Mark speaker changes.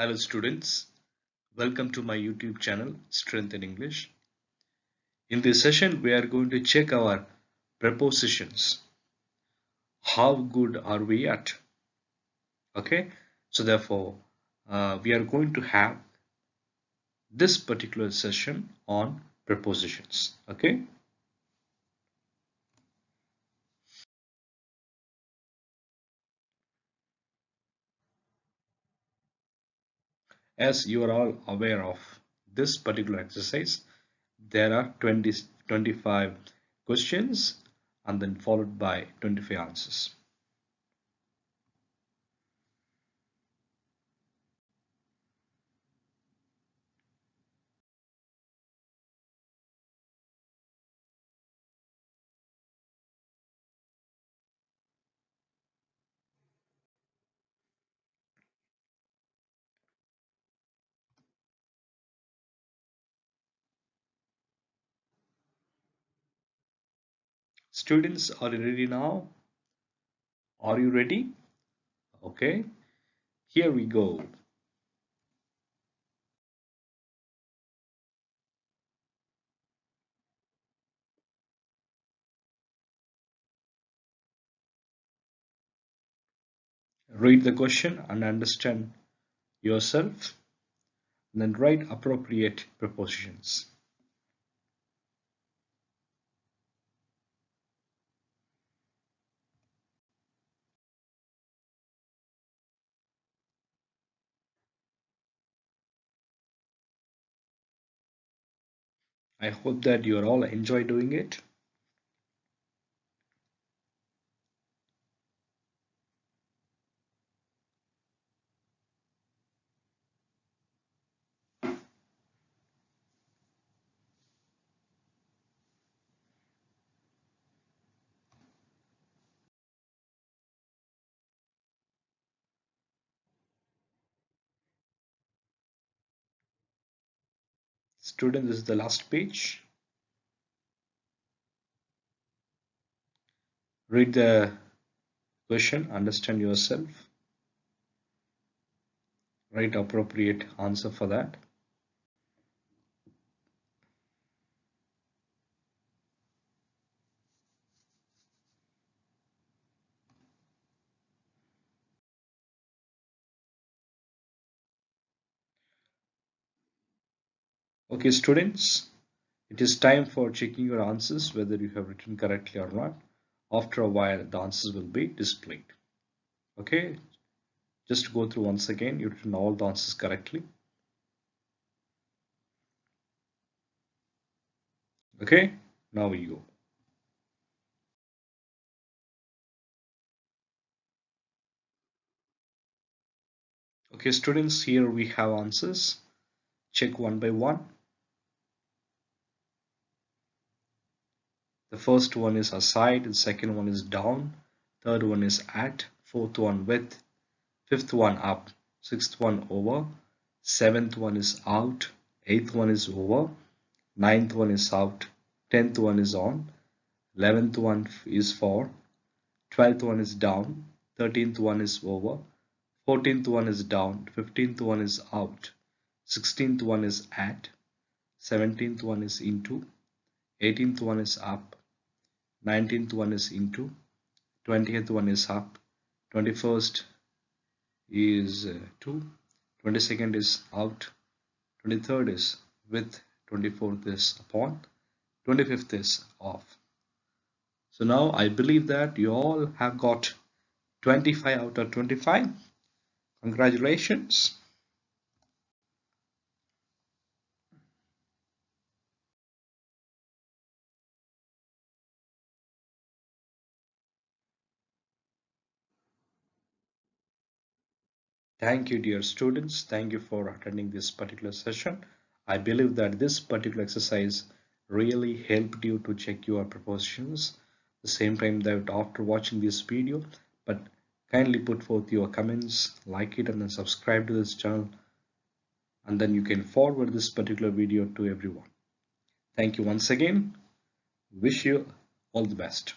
Speaker 1: Hello students, welcome to my YouTube channel Strength in English. In this session we are going to check our prepositions. How good are we at? Okay, so therefore we are going to have this particular session on prepositions. Okay, as you are all aware of this particular exercise, there are 25 questions and then followed by 25 answers. Students, are you ready now? Are you ready? Okay, here we go. Read the question and understand yourself, and then write appropriate prepositions. I hope that you all enjoy doing it. Students, this is the last page. Read the question, understand yourself, write appropriate answer for that. Okay, students, it is time for checking your answers, whether you have written correctly or not. After a while, the answers will be displayed. Okay, just go through once again. You've written all the answers correctly. Okay, now we go. Okay, students, here we have answers. Check one by one. The first one is aside, the second one is down, third one is at, fourth one with, fifth one up, sixth one over, seventh one is out, eighth one is over, ninth one is out, 10th one is on, 11th one is for, 12th one is down, 13th one is over, 14th one is down, 15th one is out, 16th one is at, 17th one is into, 18th one is up, 19th one is into, 20th one is up, 21st is to, 22nd is out, 23rd is with, 24th is upon, 25th is off. So now I believe that you all have got 25 out of 25. Congratulations. Thank you, dear students. Thank you for attending this particular session. I believe that this particular exercise really helped you to check your prepositions. The same time that after watching this video, but kindly put forth your comments, like it, and then subscribe to this channel, and then you can forward this particular video to everyone. Thank you once again. Wish you all the best.